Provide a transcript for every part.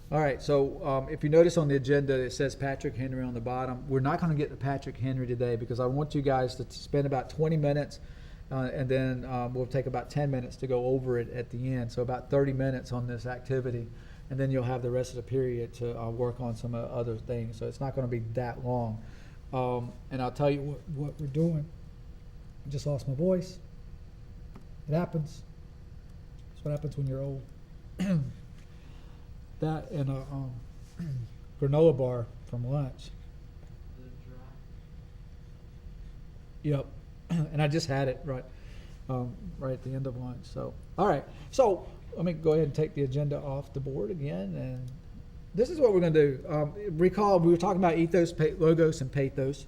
All right, so if you notice on the agenda, it says Patrick Henry on the bottom. We're not going to get to Patrick Henry today because I want you guys to spend about 20 minutes and then we'll take about 10 minutes to go over it at the end. So about 30 minutes on this activity, and then you'll have the rest of the period to work on some other things. So it's not going to be that long. And I'll tell you what we're doing. I just lost my voice. It happens. That's what happens when you're old. That and a granola bar from lunch. Yep, and I just had it right at the end of lunch. So, all right. So let me go ahead and take the agenda off the board again, and this is what we're going to do. Recall we were talking about ethos, logos, and pathos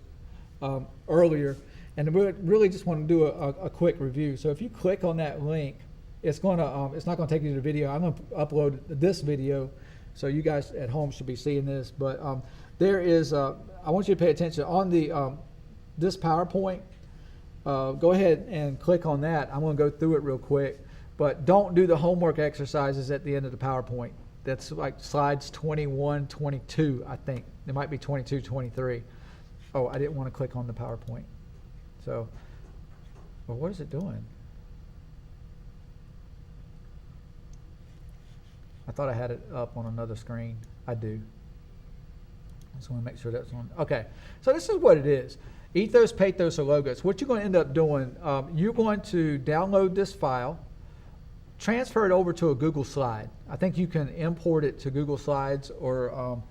earlier, and we really just want to do a quick review. So if you click on that link, it's not going to take you to the video. I'm going to upload this video, so you guys at home should be seeing this. But there is, I want you to pay attention on the this PowerPoint. Go ahead and click on that. I'm going to go through it real quick, but don't do the homework exercises at the end of the PowerPoint. That's like slides 21, 22, I think. It might be 22, 23. Oh, I didn't want to click on the PowerPoint. So, well, what is it doing? I thought I had it up on another screen. I do. I just want to make sure that's on. Okay, so this is what it is. Ethos, pathos, or logos. What you're going to end up doing, you're going to download this file, transfer it over to a Google slide. I think you can import it to Google Slides or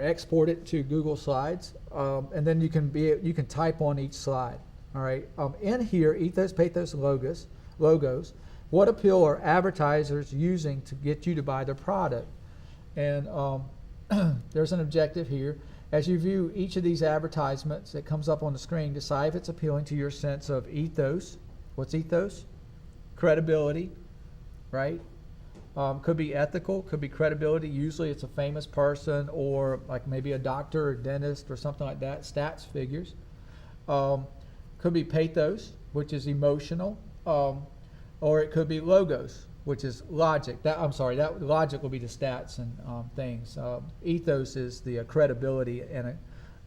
export it to Google Slides, and then you can type on each slide. All right. In here, ethos, pathos, and logos. What appeal are advertisers using to get you to buy their product? And there's an objective here. As you view each of these advertisements that comes up on the screen, decide if it's appealing to your sense of ethos. What's ethos? Credibility, right? Could be ethical, could be credibility. Usually it's a famous person or like maybe a doctor or dentist or something like that, stats figures. Could be pathos, which is emotional. Or it could be logos, which is logic. That logic will be the stats and things. Ethos is the credibility, and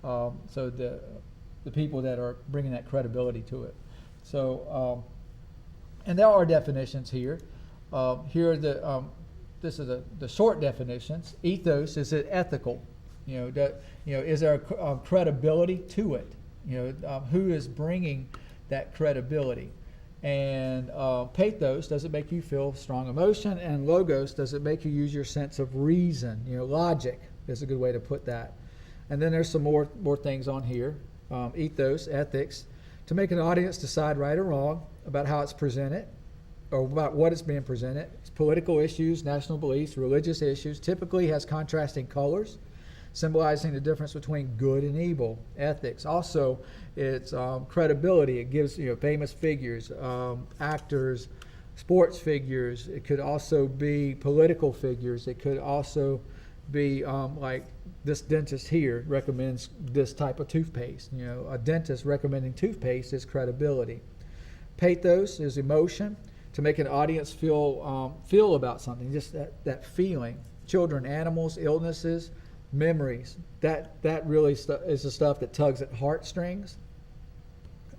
so the people that are bringing that credibility to it. So, and there are definitions here. Here are this is the short definitions. Ethos, is it ethical? Is there a credibility to it? Who is bringing that credibility? And pathos, does it make you feel strong emotion? And logos, does it make you use your sense of reason? Logic is a good way to put that. And then there's some more things on here. Ethos, ethics, to make an audience decide right or wrong about how it's presented or about what it's being presented. It's political issues, national beliefs, religious issues, typically has contrasting colors, symbolizing the difference between good and evil. Ethics, also it's credibility. It gives famous figures, actors, sports figures. It could also be political figures. It could also be like this dentist here recommends this type of toothpaste. A dentist recommending toothpaste is credibility. Pathos is emotion, to make an audience feel about something, just that feeling. Children, animals, illnesses, memories, that really is the stuff that tugs at heartstrings.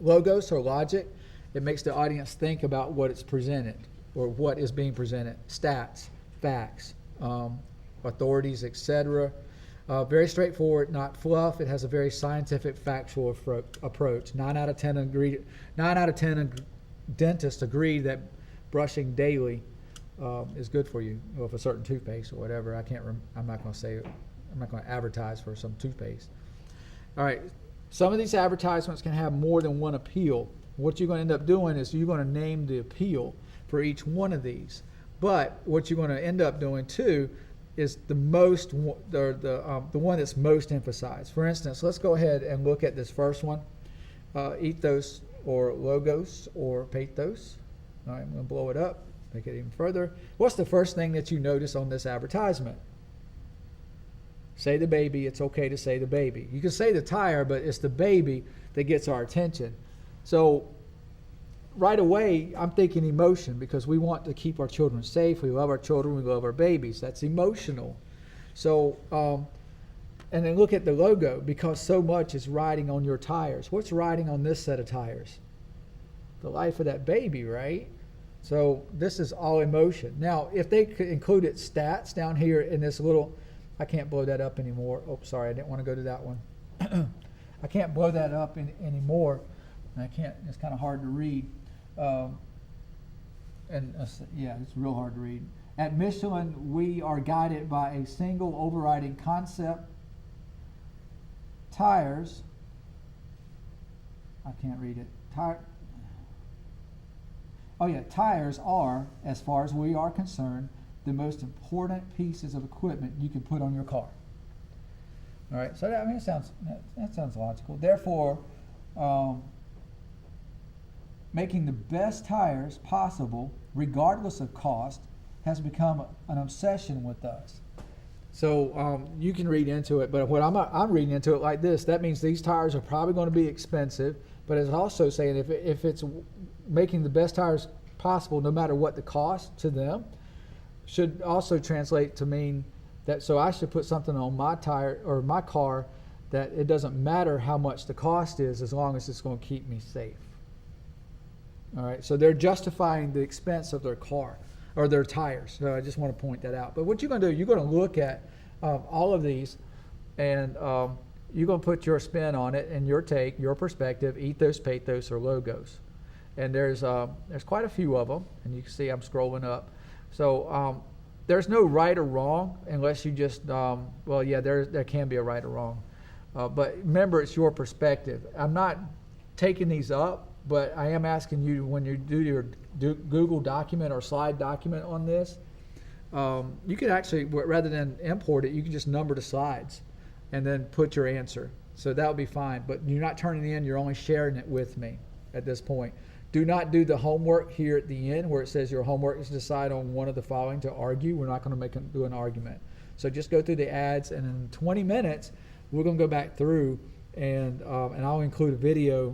Logos or logic, it makes the audience think about what it's presented or what is being presented. Stats, facts, authorities, etc. Very straightforward, not fluff. It has a very scientific, factual approach. 9 out of 10 dentists agree that brushing daily is good for you with a certain toothpaste or whatever. I'm not going to say it. I'm not going to advertise for some toothpaste. All right, some of these advertisements can have more than one appeal. What you're going to end up doing is you're going to name the appeal for each one of these. But what you're going to end up doing too is the one that's most emphasized. For instance, let's go ahead and look at this first one, ethos or logos or pathos. All right, I'm going to blow it up, make it even further. What's the first thing that you notice on this advertisement? Say the baby. It's okay to say the baby. You can say the tire, but it's the baby that gets our attention. So right away, I'm thinking emotion because we want to keep our children safe. We love our children. We love our babies. That's emotional. So, and then look at the logo because so much is riding on your tires. What's riding on this set of tires? The life of that baby, right? So this is all emotion. Now, if they could included stats down here in this little, I can't blow that up anymore. Oh, sorry, I didn't want to go to that one. I can't blow that up anymore. And I can't, it's kind of hard to read. Yeah, it's real hard to read. At Michelin, we are guided by a single overriding concept. Tires, I can't read it. Tires are, as far as we are concerned, the most important pieces of equipment you can put on your car. All right, so that sounds logical. Therefore, making the best tires possible, regardless of cost, has become an obsession with us. So you can read into it, but what I'm reading into it like this. That means these tires are probably going to be expensive, but it's also saying if it's making the best tires possible, no matter what the cost to them, should also translate to mean that, so I should put something on my tire or my car that it doesn't matter how much the cost is as long as it's going to keep me safe. All right, so they're justifying the expense of their car or their tires. So I just want to point that out. But what you're going to do, you're going to look at all of these, and you're going to put your spin on it and your take, your perspective, ethos, pathos, or logos. And there's quite a few of them, and you can see I'm scrolling up. So there's no right or wrong unless you just, there can be a right or wrong. But remember, it's your perspective. I'm not taking these up, but I am asking you when you do your Google document or slide document on this, you can actually, rather than import it, you can just number the slides and then put your answer. So that would be fine, but you're not turning it in, you're only sharing it with me at this point. Do not do the homework here at the end where it says your homework is to decide on one of the following to argue. We're not going to do an argument. So just go through the ads, and in 20 minutes, we're going to go back through and I'll include a video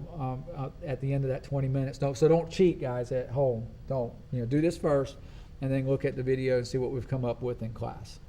at the end of that 20 minutes. So don't cheat, guys, at home. Don't. Do this first and then look at the video and see what we've come up with in class.